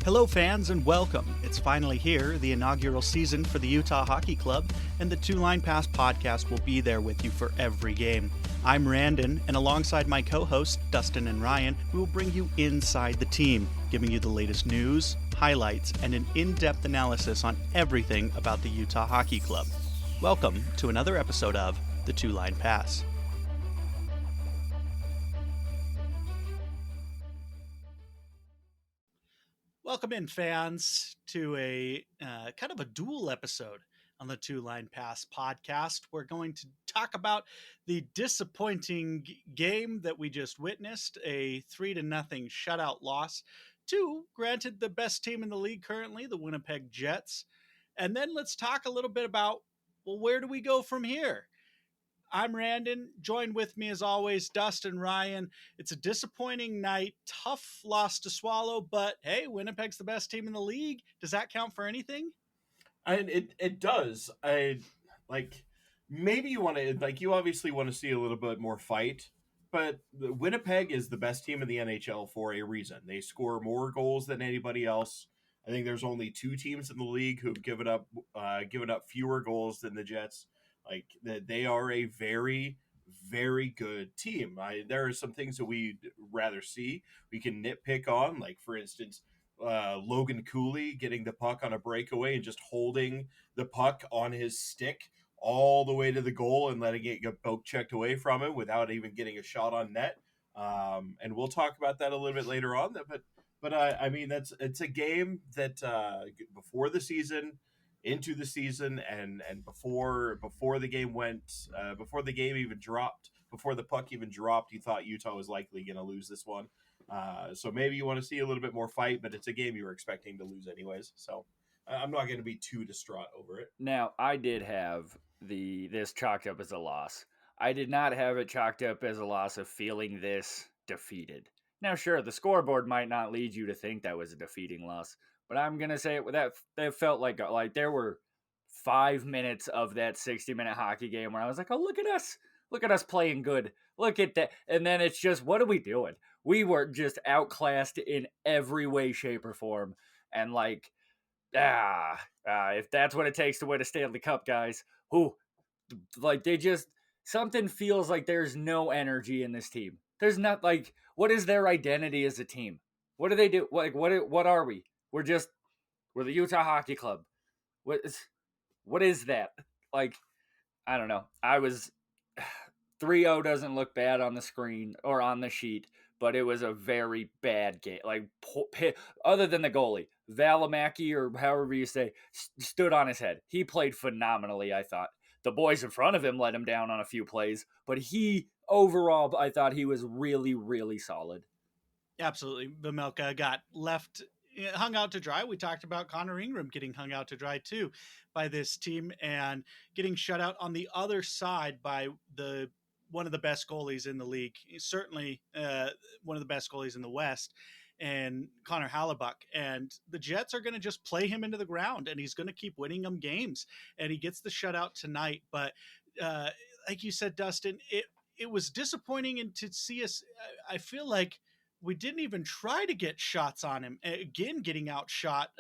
Hello, fans, and welcome. It's finally here, the inaugural season for the Utah Hockey Club, and the Two Line Pass podcast will be there with you for every game. I'm Randon, and alongside my co-hosts, Dustin and Ryan, we will bring you inside the team, giving you the latest news, highlights, and an in-depth analysis on everything about the Utah Hockey Club. Welcome to another episode of the Two Line Pass. Welcome in, fans, to a kind of a dual episode on the Two Line Pass podcast. We're going to talk about the disappointing game that we just witnessed, a 3-0 shutout loss to, granted, the best team in the league currently, the Winnipeg Jets. And then let's talk a little bit about, well, where do we go from here? I'm Randon, joined with me as always, Dustin, Ryan. It's a disappointing night, tough loss to swallow, but hey, Winnipeg's the best team in the league. Does that count for anything? And it does. Maybe you want to, you obviously want to see a little bit more fight, but Winnipeg is the best team in the NHL for a reason. They score more goals than anybody else. I think there's only two teams in the league who've given up fewer goals than the Jets. They are a very, very good team. There are some things that we'd rather see. We can nitpick on, like, for instance, Logan Cooley getting the puck on a breakaway and just holding the puck on his stick all the way to the goal and letting it get poke checked away from him without even getting a shot on net. And we'll talk about that a little bit later on. But it's a game that before the season, into the season, and before the game before the game even dropped, before the puck even dropped, you thought Utah was likely going to lose this one. So maybe you want to see a little bit more fight, but it's a game you were expecting to lose anyways. So I'm not going to be too distraught over it. Now, I did have this chalked up as a loss. I did not have it chalked up as a loss of feeling this defeated. Now, sure, the scoreboard might not lead you to think that was a defeating loss, but I'm going to say it that felt like there were 5 minutes of that 60-minute hockey game where I was like, oh, look at us playing good. Look at that. And then it's just, what are we doing? We were just outclassed in every way, shape, or form. And if that's what it takes to win a Stanley Cup, guys, something feels like there's no energy in this team. There's not, what is their identity as a team? What do they do? What are we? We're the Utah Hockey Club. What is that? I don't know. 3-0 doesn't look bad on the screen or on the sheet, but it was a very bad game. Other than the goalie, Valimaki, or however you say, stood on his head. He played phenomenally, I thought. The boys in front of him let him down on a few plays, but overall, I thought he was really, really solid. Absolutely. Vejmelka got hung out to dry. We talked about Connor Ingram getting hung out to dry too by this team and getting shut out on the other side by one of the best goalies in the league. He's certainly one of the best goalies in the West, and Connor Hellebuyck. And the Jets are going to just play him into the ground, and he's going to keep winning them games. And he gets the shutout tonight. But like you said, Dustin, it was disappointing, and to see us, I feel like we didn't even try to get shots on him. Again, getting outshot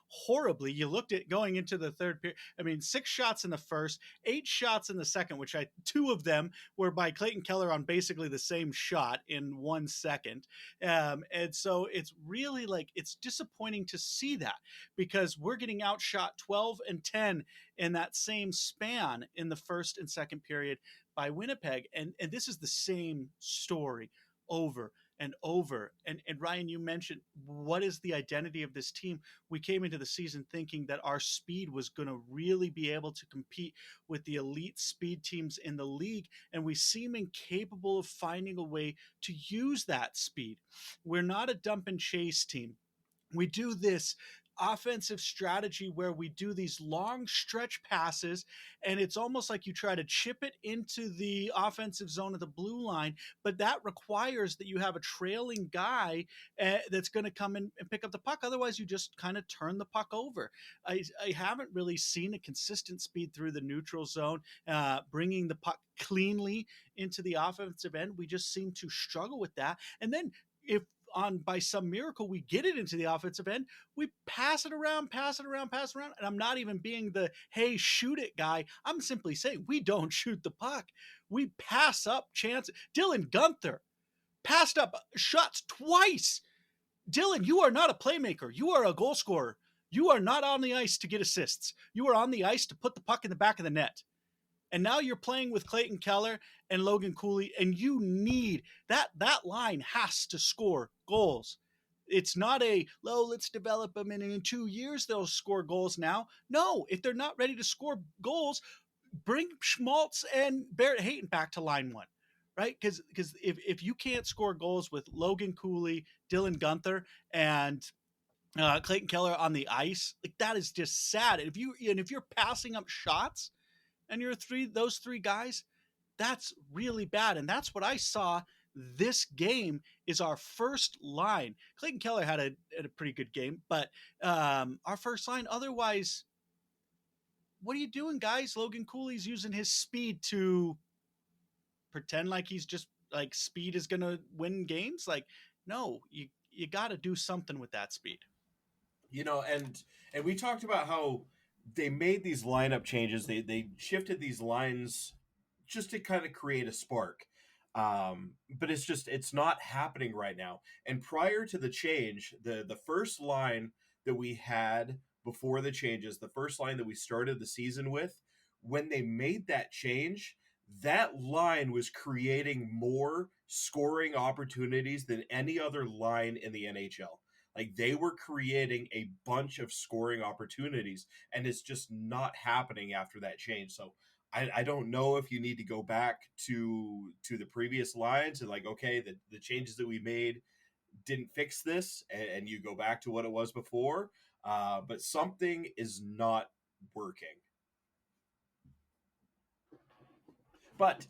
horribly. You looked at going into the third period. 6 shots in the first, 8 shots in the second, which 2 of them were by Clayton Keller on basically the same shot in 1 second. And so it's really it's disappointing to see that, because we're getting outshot 12-10 in that same span in the first and second period by Winnipeg. And this is the same story over and over. And Ryan, you mentioned, what is the identity of this team? We came into the season thinking that our speed was going to really be able to compete with the elite speed teams in the league, and we seem incapable of finding a way to use that speed. We're not a dump and chase team. We do this offensive strategy where we do these long stretch passes, and it's almost like you try to chip it into the offensive zone of the blue line, but that requires that you have a trailing guy that's going to come in and pick up the puck. Otherwise, you just kind of turn the puck over. I haven't really seen a consistent speed through the neutral zone, bringing the puck cleanly into the offensive end. We just seem to struggle with that. And then if by some miracle we get it into the offensive end, we pass it around, and I'm not even being the hey shoot it guy. I'm simply saying we don't shoot the puck. We pass up chances. Dylan Guenther passed up shots twice. Dylan, you are not a playmaker. You are a goal scorer. You are not on the ice to get assists. You are on the ice to put the puck in the back of the net. And now you're playing with Clayton Keller and Logan Cooley, and you need that line has to score goals. It's not let's develop them, and in 2 years they'll score goals now. No, if they're not ready to score goals, bring Schmaltz and Barrett Hayton back to line one, right? Because if you can't score goals with Logan Cooley, Dylan Guenther, and Clayton Keller on the ice, like that is just sad. And if you're passing up shots and you're those three guys, that's really bad. And that's what I saw this game is our first line. Clayton Keller had a pretty good game, but our first line, otherwise, what are you doing, guys? Logan Cooley's using his speed to pretend like he's just like speed is going to win games. Like, no, you got to do something with that speed. And we talked about how they made these lineup changes. They shifted these lines just to kind of create a spark. But it's not happening right now. And prior to the change, the first line that we had before the changes, the first line that we started the season with, when they made that change, that line was creating more scoring opportunities than any other line in the NHL. Like they were creating a bunch of scoring opportunities, and it's just not happening after that change. So I don't know if you need to go back to the previous lines and like, okay, the changes that we made didn't fix this, and you go back to what it was before. But something is not working. But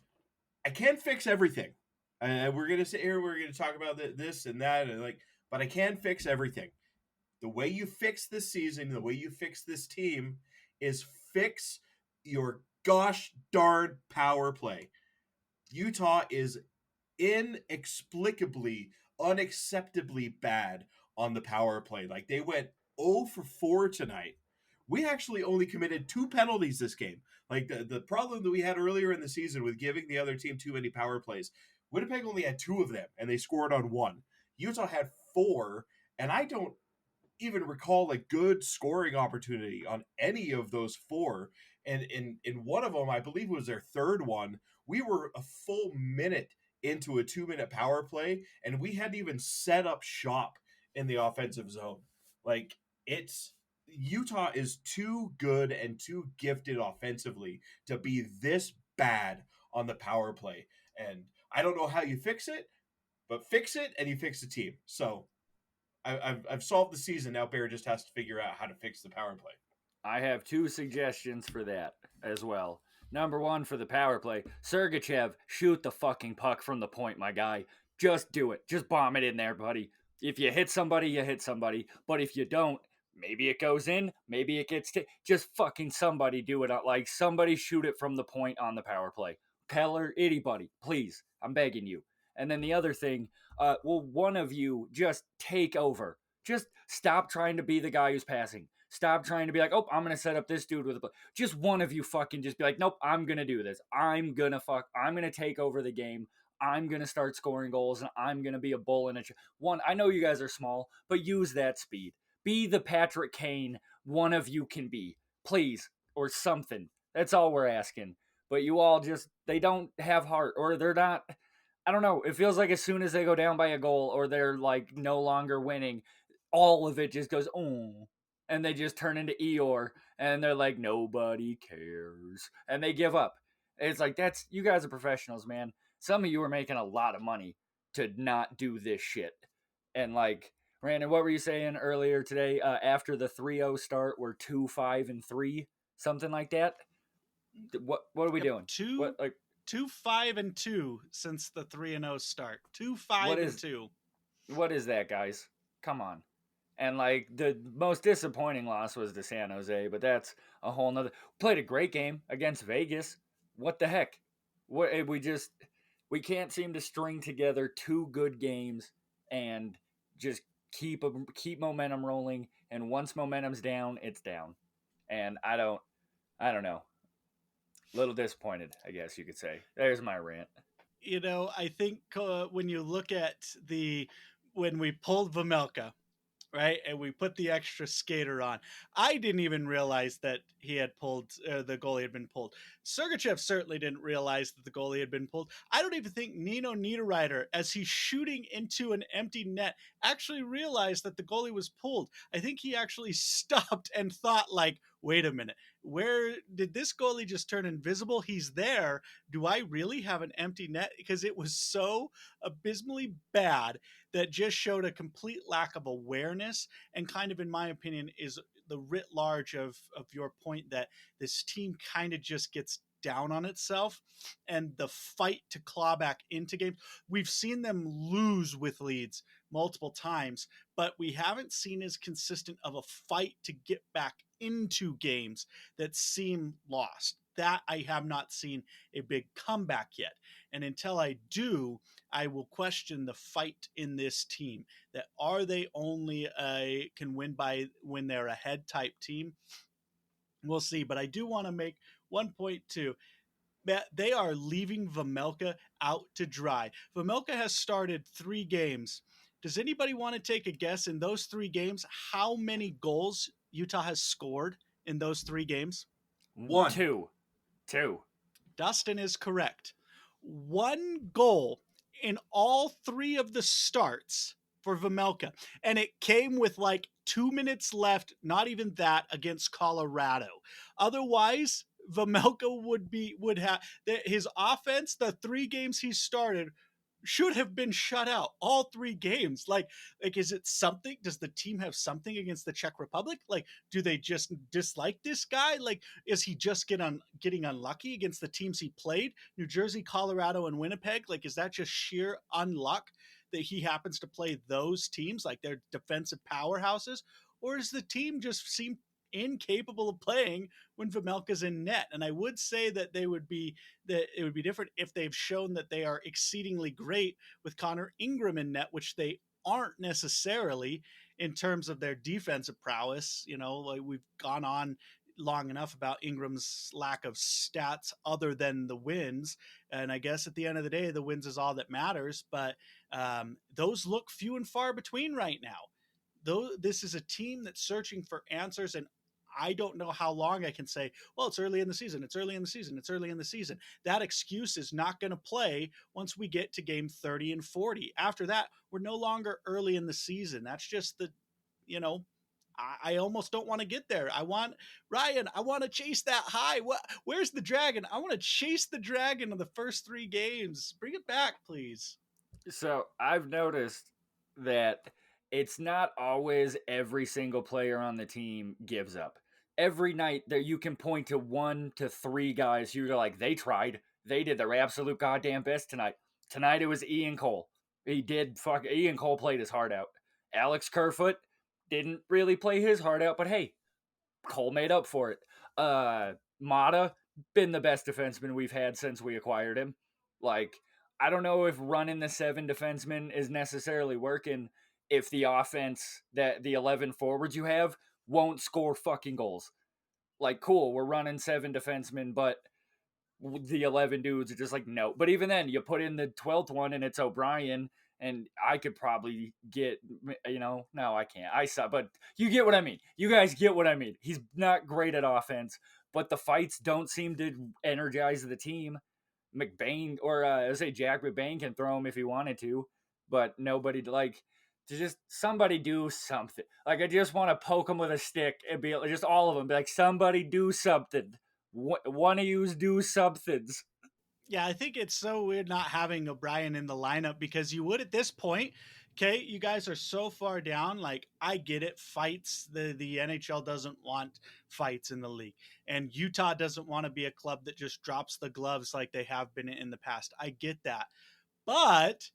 I can't fix everything. And we're gonna sit here, we're gonna talk about this and that, and like, but I can fix everything. The way you fix this season, the way you fix this team, is fix your gosh darn power play. Utah is inexplicably, unacceptably bad on the power play. Like they went 0 for 4 tonight. We actually only committed 2 penalties this game. Like the problem that we had earlier in the season with giving the other team too many power plays, Winnipeg only had 2 of them, and they scored on 1. Utah had 4, and I don't even recall a good scoring opportunity on any of those 4. And in one of them, I believe it was their third one, we were a full minute into a 2-minute power play, and we hadn't even set up shop in the offensive zone. Like Utah is too good and too gifted offensively to be this bad on the power play. And I don't know how you fix it, but fix it and you fix the team. So I've solved the season. Now Bear just has to figure out how to fix the power play. I have 2 suggestions for that as well. Number 1, for the power play, Sergachev, shoot the fucking puck from the point, my guy. Just do it. Just bomb it in there, buddy. If you hit somebody, you hit somebody. But if you don't, maybe it goes in, maybe it gets just fucking somebody do it. Like somebody shoot it from the point on the power play. Keller, anybody, please. I'm begging you. And then the other thing, one of you just take over. Just stop trying to be the guy who's passing. Stop trying to be like, oh, I'm going to set up this dude with a play. Just one of you fucking just be like, nope, I'm going to do this. I'm going to take over the game. I'm going to start scoring goals, and I'm going to be a bull in a one. I know you guys are small, but use that speed. Be the Patrick Kane one of you can be, please, or something. That's all we're asking. But you all they don't have heart, or they're not. I don't know. It feels like as soon as they go down by a goal or they're like no longer winning, all of it just goes, oh, and they just turn into Eeyore and they're like, nobody cares. And they give up. It's like, you guys are professionals, man. Some of you are making a lot of money to not do this shit. And like, Brandon, what were you saying earlier today? After the 3-0 start, we're 2-5-3, something like that. What are we doing? 2-5-2 since the 3-0 start. 2-5-2. What is that, guys? Come on. And like the most disappointing loss was to San Jose, but that's a whole nother. Played a great game against Vegas. What the heck? We can't seem to string together 2 good games and just keep momentum rolling, and once momentum's down, it's down. And I don't know. A little disappointed, I guess you could say. There's my rant. I think when you look at when we pulled Vamelka, right? And we put the extra skater on. I didn't even realize that he had pulled, the goalie had been pulled. Sergachev certainly didn't realize that the goalie had been pulled. I don't even think Nino Niederreiter, as he's shooting into an empty net, actually realized that the goalie was pulled. I think he actually stopped and thought, like, wait a minute, where did this goalie just turn invisible? He's there. Do I really have an empty net? Because it was so abysmally bad that just showed a complete lack of awareness, and kind of, in my opinion, is the writ large of your point that this team kind of just gets down on itself, and the fight to claw back into games. We've seen them lose with leads multiple times, but we haven't seen as consistent of a fight to get back into games that seem lost. That I have not seen a big comeback yet. And until I do, I will question the fight in this team. That are they only a can win by when they're ahead type team? We'll see. But I do want to make one point too. That they are leaving Vamelka out to dry. Vamelka has started 3 games. Does anybody want to take a guess in those 3 games how many goals Utah has scored in those 3 games? 1. Two. Dustin is correct. 1 goal in all 3 of the starts for Vamelka. And it came with like 2 minutes left, not even that, against Colorado. Otherwise, Vamelka would have his offense, the 3 games he started, should have been shut out all 3 games. Like is it something? Does the team have something against the Czech Republic? Like, do they just dislike this guy? Like, is he just getting unlucky against the teams he played? New Jersey, Colorado, and Winnipeg? Like, is that just sheer unluck that he happens to play those teams? Like, they're defensive powerhouses? Or does the team just seem incapable of playing when Vamelka's in net? And I would say that it would be different if they've shown that they are exceedingly great with Connor Ingram in net, which they aren't necessarily in terms of their defensive prowess. Like, we've gone on long enough about Ingram's lack of stats other than the wins. And I guess at the end of the day, the wins is all that matters. But those look few and far between right now. Though this is a team that's searching for answers, and I don't know how long I can say, well, it's early in the season. It's early in the season. It's early in the season. That excuse is not going to play once we get to game 30 and 40. After that, we're no longer early in the season. That's just I almost don't want to get there. I want to chase that high. Where's the dragon? I want to chase the dragon of the first 3 games. Bring it back, please. So I've noticed that it's not always every single player on the team gives up. Every night that you can point to 1 to 3 guys who are like, they tried, they did their absolute goddamn best tonight. Tonight it was Ian Cole. Ian Cole played his heart out. Alex Kerfoot didn't really play his heart out, but hey, Cole made up for it. Mata, been the best defenseman we've had since we acquired him. Like, I don't know if running the 7 defensemen is necessarily working if the offense, that the 11 forwards you have, won't score fucking goals. Like, cool, we're running 7 defensemen, but the 11 dudes are just like, no. But even then, you put in the 12th one and it's O'Brien, and I could probably get, no, I can't. I suck, but you get what I mean. You guys get what I mean. He's not great at offense, but the fights don't seem to energize the team. McBain, or I say Jack McBain can throw him if he wanted to, but nobody, like, to just somebody do something. Like, I just want to poke him with a stick and be just all of them, be like, somebody do something. One of yous do somethings. Yeah, I think it's so weird not having O'Brien in the lineup, because you would at this point. Okay, you guys are so far down. Like, I get it. Fights. The NHL doesn't want fights in the league. And Utah doesn't want to be a club that just drops the gloves like they have been in the past. I get that. But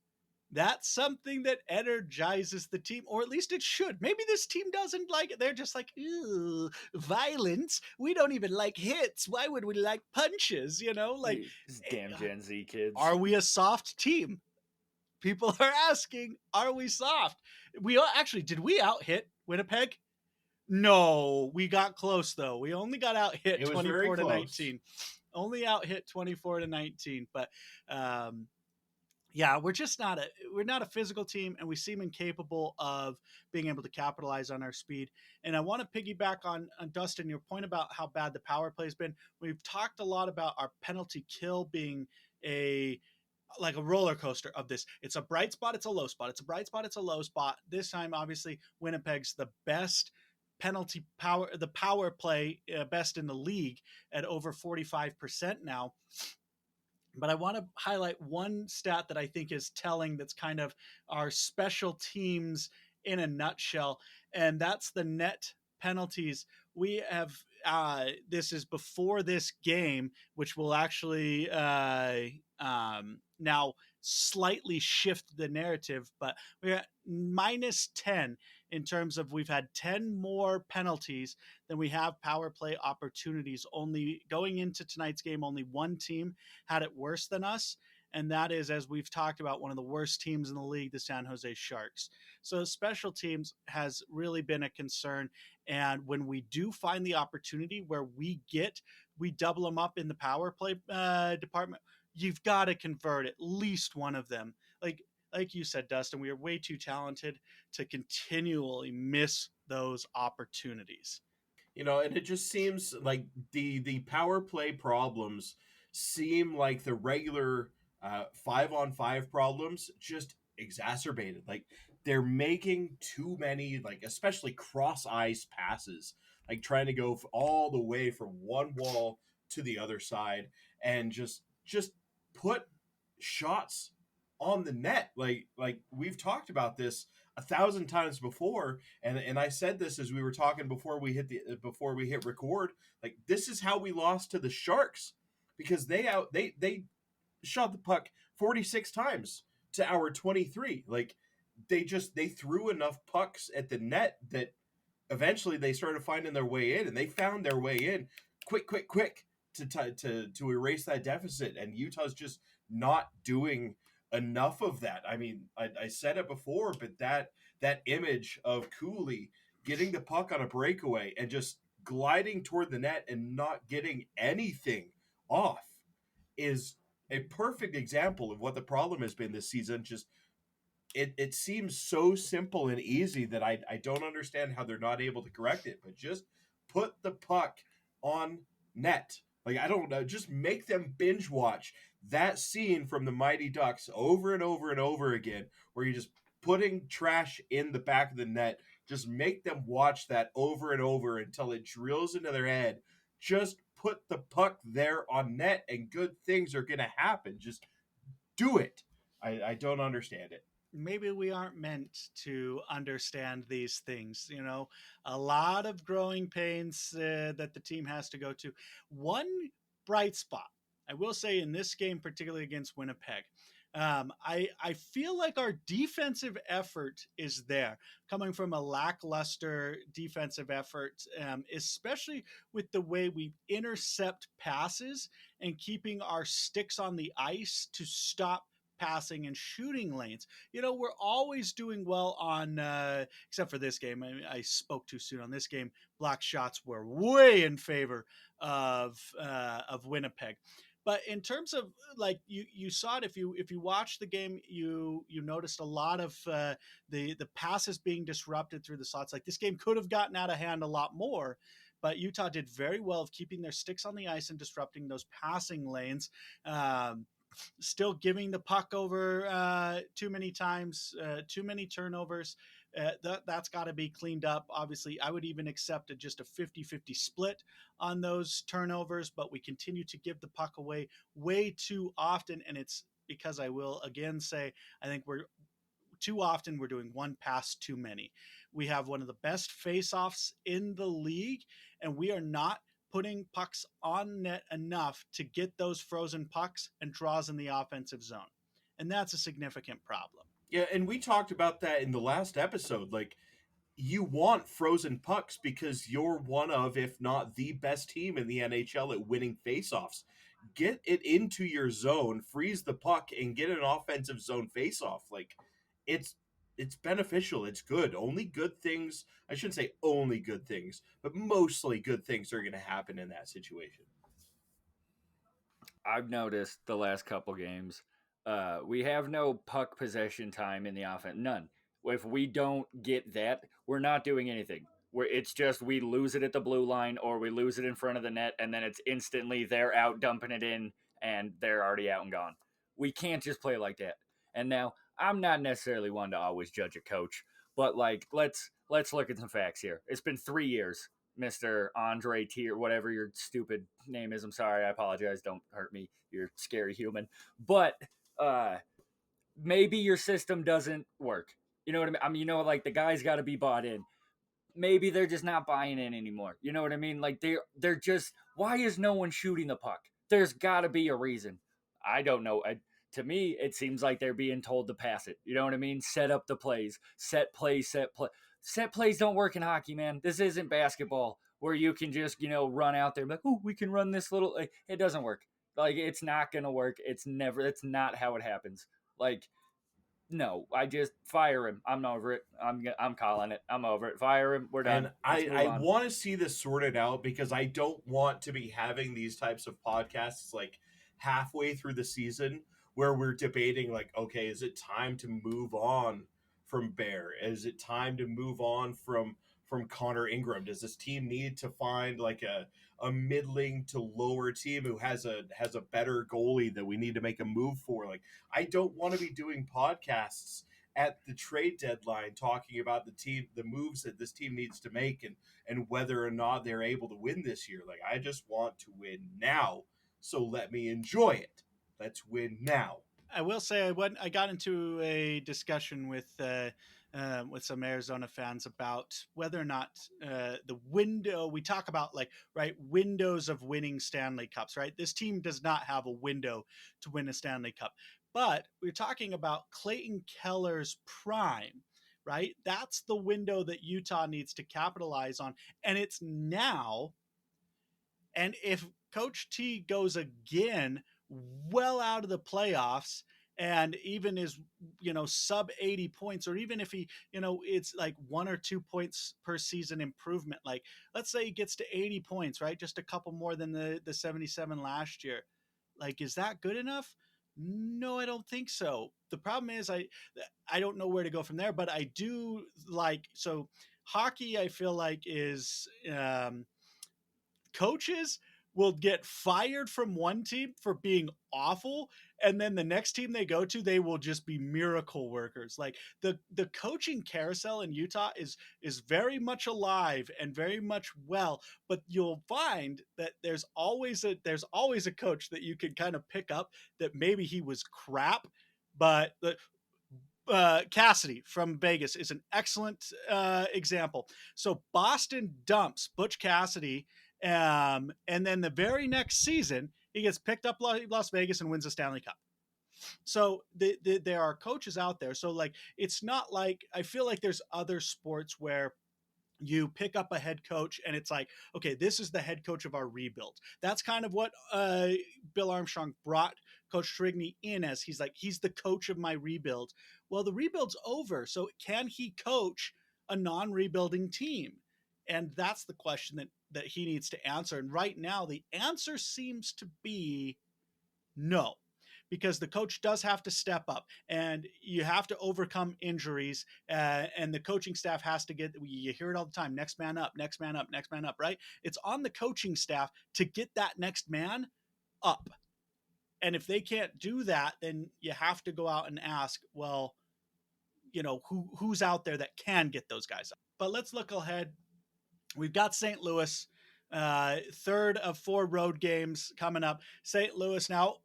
that's something that energizes the team, or at least it should. Maybe this team doesn't like it. They're just like, ooh, violence. We don't even like hits. Why would we like punches? Like, These damn Gen Z kids. are we a soft team? People are asking, are we soft? Actually, did we out hit Winnipeg? No, we got close though. We only got out hit It was very 24 to close. 19. Only out hit 24 to 19, but um yeah, we're not a physical team, and we seem incapable of being able to capitalize on our speed. And I want to piggyback on Dustin, your point about how bad the power play has been. We've talked a lot about our penalty kill being a like a roller coaster of this. It's a bright spot, it's a low spot. It's a bright spot, it's a low spot. This time, obviously, Winnipeg's the best penalty power, the power play best in the league at over 45% now. But I want to highlight one stat that I think is telling, that's kind of our special teams in a nutshell, and that's the net penalties. We have this is before this game, which will actually now slightly shift the narrative, but we're at -10 in terms of we've had 10 more penalties than we have power play opportunities. Only going into tonight's game, only one team had it worse than us. And that is, as we've talked about, one of the worst teams in the league, the San Jose Sharks. So special teams has really been a concern. And when we do find the opportunity where we double them up in the power play department, you've got to convert at least one of them. Like you said, Dustin, we are way too talented to continually miss those opportunities. And it just seems like the power play problems seem like the regular 5-on-5 problems just exacerbated. Like they're making too many, like especially cross ice passes, like trying to go all the way from one wall to the other side, and just put shots on the net. Like we've talked about this 1,000 times before, and I said this as we were talking before we hit record. Like this is how we lost to the Sharks, because they shot the puck 46 times to our 23. Like they threw enough pucks at the net that eventually they started finding their way in, and they found their way in quick to erase that deficit. And Utah's just not doing enough of that. I mean, I said it before, but that image of Cooley getting the puck on a breakaway and just gliding toward the net and not getting anything off is a perfect example of what the problem has been this season. Just it seems so simple and easy that I don't understand how they're not able to correct it. But just put the puck on net. Like, I don't know, just make them binge watch that scene from the Mighty Ducks over and over and over again, where you're just putting trash in the back of the net. Just make them watch that over and over until it drills into their head. Just put the puck there on net and good things are going to happen. Just do it. I don't understand it. Maybe we aren't meant to understand these things. A lot of growing pains that the team has to go to. One bright spot, I will say, in this game, particularly against Winnipeg, I feel like our defensive effort is there, coming from a lackluster defensive effort, especially with the way we intercept passes and keeping our sticks on the ice to stop passing and shooting lanes. We're always doing well on, except for this game. I spoke too soon on this game. Block shots were way in favor of Winnipeg. But in terms of, like, you saw it, if you watched the game, you noticed a lot of the passes being disrupted through the slots. Like, this game could have gotten out of hand a lot more, but Utah did very well of keeping their sticks on the ice and disrupting those passing lanes. Still giving the puck over too many times, too many turnovers. That's got to be cleaned up. Obviously, I would even accept just a 50-50 split on those turnovers, but we continue to give the puck away way too often. And it's because, I will again say, I think we're doing one pass too many. We have one of the best face-offs in the league, and we are not putting pucks on net enough to get those frozen pucks and draws in the offensive zone. And that's a significant problem. Yeah, and we talked about that in the last episode. Like, you want frozen pucks because you're one of, if not the best team in the NHL at winning faceoffs. get it into your zone, freeze the puck, and get an offensive zone faceoff. Like, it's it's beneficial. It's good. Only good things. I shouldn't say only good things, but mostly good things are going to happen in that situation. I've noticed the last couple games, we have no puck possession time in the offense. None. If we don't get that, we're not doing anything. It's just we lose it at the blue line or we lose it in front of the net, and then it's instantly they're out dumping it in and they're already out and gone. We can't just play like that. And now I'm not necessarily one to always judge a coach, but like let's look at some facts here. It's been 3 years, Mr. Andre Tier, whatever your stupid name is. I'm sorry. I apologize. Don't hurt me. You're a scary human. But uh, maybe your system doesn't work. You know what I mean? Like the guy's got to be bought in. Maybe they're just not buying in anymore. You know what I mean? Like they're just, why is no one shooting the puck? There's got to be a reason. I don't know. To me, it seems like they're being told to pass it. You know what I mean? Set up the plays. Set plays, set play. Set plays don't work in hockey, man. This isn't basketball where you can just, run out there and be like, oh, we can run this little. Like, it doesn't work. Like, it's not going to work. It's not how it happens. Like, no, I just fire him. I'm over it. I'm calling it. I'm over it. Fire him. We're done. And I want to see this sorted out because I don't want to be having these types of podcasts like halfway through the season where we're debating like, okay, is it time to move on from Bear? Is it time to move on from Connor Ingram? Does this team need to find like a middling to lower team who has a better goalie that we need to make a move for? Like, I don't want to be doing podcasts at the trade deadline talking about the moves that this team needs to make and whether or not they're able to win this year. Like, I just want to win now, so let me enjoy it. Let's win now. I will say I got into a discussion with some Arizona fans about whether or not the window we talk about, like, right, windows of winning Stanley Cups, right? This team does not have a window to win a Stanley Cup, but we're talking about Clayton Keller's prime, right? That's the window that Utah needs to capitalize on, and it's now. And if Coach T goes again well out of the playoffs and even is, sub 80 points, or even if he, it's like 1 or 2 points per season improvement, like let's say he gets to 80 points, right? Just a couple more than the 77 last year. Like, is that good enough? No, I don't think so. The problem is I don't know where to go from there, but I do like, so hockey, I feel like is, coaches will get fired from one team for being awful, and then the next team they go to, they will just be miracle workers. Like the coaching carousel in Utah is very much alive and very much well, but you'll find that there's always a coach that you can kind of pick up that maybe he was crap, but Cassidy from Vegas is an excellent example. So Boston dumps Butch Cassidy, and then the very next season he gets picked up Las Vegas and wins the Stanley Cup. So there are coaches out there. So like, it's not like, I feel like there's other sports where you pick up a head coach and it's like, okay, this is the head coach of our rebuild. That's kind of what Bill Armstrong brought Coach Trigny in as. He's like, he's the coach of my rebuild. Well, the rebuild's over. So can he coach a non-rebuilding team? And that's the question that he needs to answer. And right now, the answer seems to be no, because the coach does have to step up and you have to overcome injuries, and the coaching staff has to you hear it all the time, next man up, next man up, next man up, right? It's on the coaching staff to get that next man up. And if they can't do that, then you have to go out and ask, well, who's out there that can get those guys up. But let's look ahead. We've got St. Louis, third of 4 road games coming up. St. Louis now,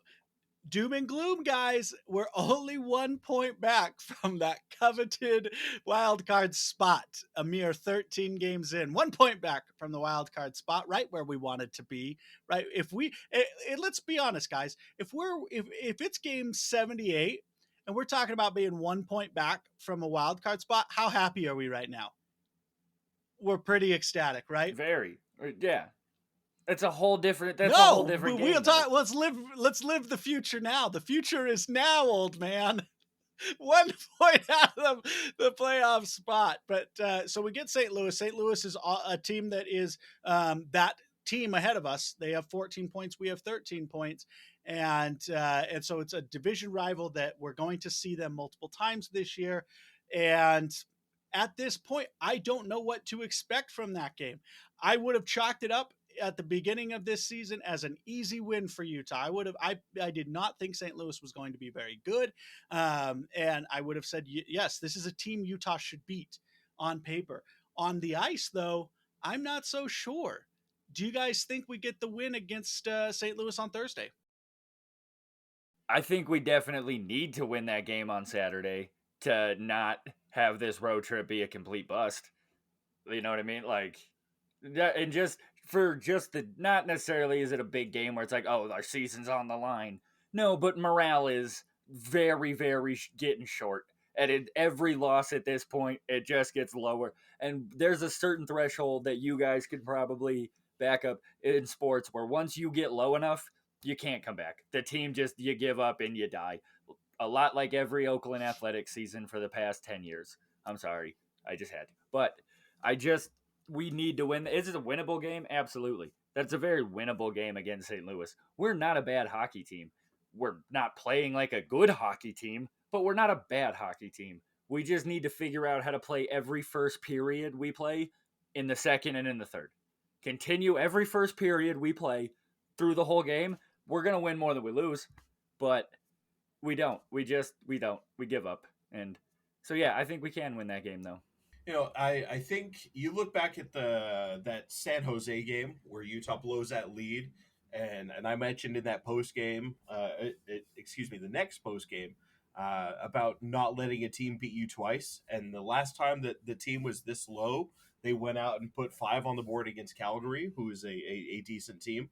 doom and gloom, guys. We're only 1 point back from that coveted wild card spot. A mere 13 games in, 1 point back from the wild card spot, right where we wanted to be. Right? If we, let's be honest, guys. If it's game 78 and we're talking about being 1 point back from a wild card spot, how happy are we right now? We're pretty ecstatic, right? Very. Yeah. It's a whole different. That's a No, whole different but game. we'll talk. Let's live the future now. The future is now, old man. 1 point out of the playoff spot. But so we get St. Louis. St. Louis is a team that is that team ahead of us. They have 14 points. We have 13 points. And so it's a division rival that we're going to see them multiple times this year. And at this point, I don't know what to expect from that game. I would have chalked it up at the beginning of this season as an easy win for Utah. I did not think St. Louis was going to be very good. And I would have said, yes, this is a team Utah should beat on paper. On the ice, though, I'm not so sure. Do you guys think we get the win against St. Louis on Thursday? I think we definitely need to win that game on Saturday to not have this road trip be a complete bust. You know what I mean? Like, and just not necessarily is it a big game where it's like, oh, our season's on the line. No, but morale is very, very getting short. And every loss at this point, it just gets lower. And there's a certain threshold that you guys could probably back up in sports where once you get low enough, you can't come back. The team just, you give up and you die. A lot like every Oakland Athletics season for the past 10 years. I'm sorry. I just had to. But we need to win. Is it a winnable game? Absolutely. That's a very winnable game against St. Louis. We're not a bad hockey team. We're not playing like a good hockey team, but we're not a bad hockey team. We just need to figure out how to play every first period we play in the second and in the third. Continue every first period we play through the whole game. We're going to win more than we lose, but we don't. We don't. We give up. And so, yeah, I think we can win that game, though. You know, I think you look back at that San Jose game where Utah blows that lead, and I mentioned in that post game, the next post game, about not letting a team beat you twice. And the last time that the team was this low, they went out and put 5 on the board against Calgary, who is a decent team.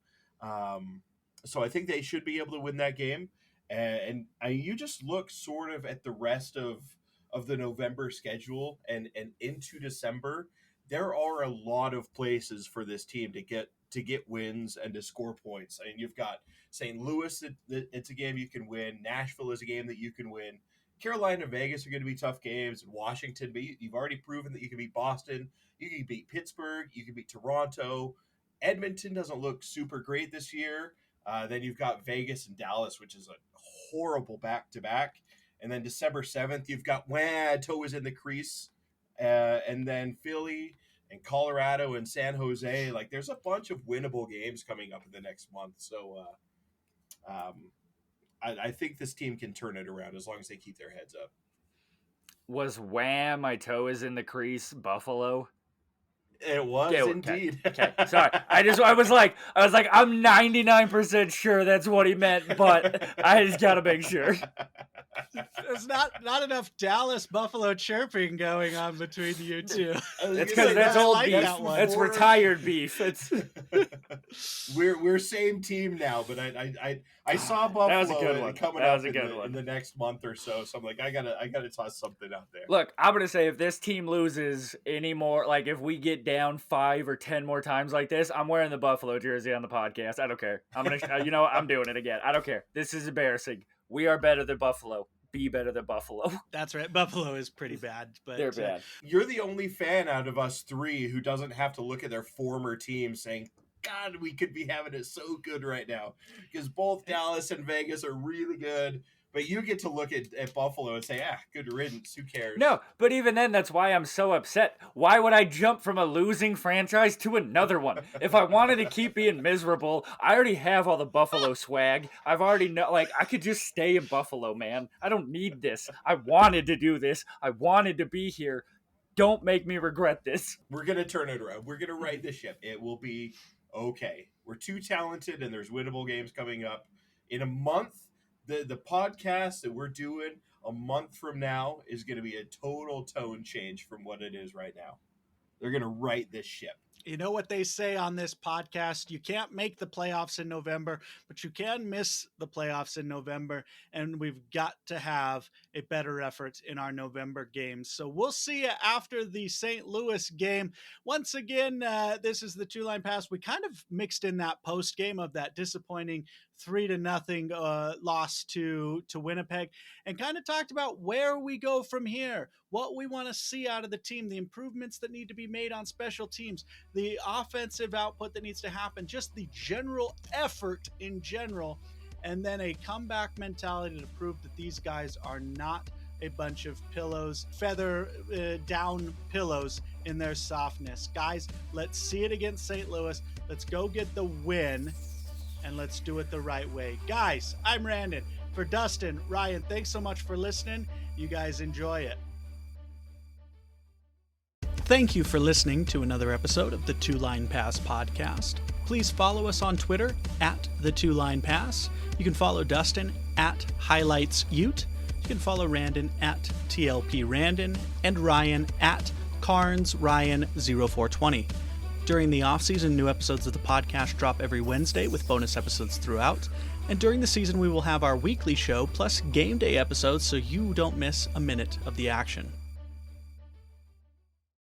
So I think they should be able to win that game. And you just look sort of at the rest of the November schedule and into December, there are a lot of places for this team to get wins and to score points. I mean, you've got St. Louis, it's a game you can win. Nashville is a game that you can win. Carolina and Vegas are going to be tough games. Washington, but you've already proven that you can beat Boston. You can beat Pittsburgh. You can beat Toronto. Edmonton doesn't look super great this year. Then you've got Vegas and Dallas, which is a horrible back-to-back. And then December 7th, you've got Toe is in the crease. And then Philly and Colorado and San Jose. Like, there's a bunch of winnable games coming up in the next month. So I think this team can turn it around as long as they keep their heads up. Was my toe is in the crease Buffalo? It was indeed. Okay. Sorry. I was like, I'm 99% sure that's what he meant, but I just gotta make sure. There's not enough Dallas Buffalo chirping going on between you two. It's because that's old beef. That's retired beef. It's we're same team now, but I saw Buffalo that was a good one. Coming that up was a good one. in the next month or so. So I'm like, I gotta toss something out there. Look, I'm gonna say if this team loses anymore, like if we get down 5 or 10 more times like this, I'm wearing the Buffalo jersey on the podcast. I don't care. I'm gonna, I'm doing it again. I don't care. This is embarrassing. We are better than Buffalo. Be better than Buffalo. That's right. Buffalo is pretty bad, but they're bad. You're the only fan out of us 3 who doesn't have to look at their former team saying, God, we could be having it so good right now, because both Dallas and Vegas are really good. But you get to look at Buffalo and say, good riddance. Who cares? No, but even then, that's why I'm so upset. Why would I jump from a losing franchise to another one? If I wanted to keep being miserable, I already have all the Buffalo swag. I've already I could just stay in Buffalo, man. I don't need this. I wanted to do this. I wanted to be here. Don't make me regret this. We're going to turn it around. We're going to right the ship. It will be okay. We're too talented, and there's winnable games coming up. In a month, the podcast that we're doing a month from now is going to be a total tone change from what it is right now. They're going to right this ship. You know what they say on this podcast, you can't make the playoffs in November, but you can miss the playoffs in November, and we've got to have a better effort in our November games. So we'll see you after the St. Louis game. Once again, this is the Two Line Pass. We kind of mixed in that post game of that disappointing 3-0 loss to Winnipeg, and kind of talked about where we go from here, what we want to see out of the team, the improvements that need to be made on special teams, the offensive output that needs to happen, just the general effort in general, and then a comeback mentality to prove that these guys are not a bunch of pillows, feather down pillows in their softness. Guys, let's see it against St. Louis. Let's go get the win, and let's do it the right way. Guys, I'm Randon. For Dustin, Ryan, thanks so much for listening. You guys enjoy it. Thank you for listening to another episode of the Two Line Pass podcast. Please follow us on Twitter at the Two Line Pass. You can follow Dustin at Highlights Ute. You can follow Randon at TLP Randon and Ryan at Carnes Ryan 0420. During the off-season, new episodes of the podcast drop every Wednesday with bonus episodes throughout. And during the season, we will have our weekly show plus game day episodes so you don't miss a minute of the action.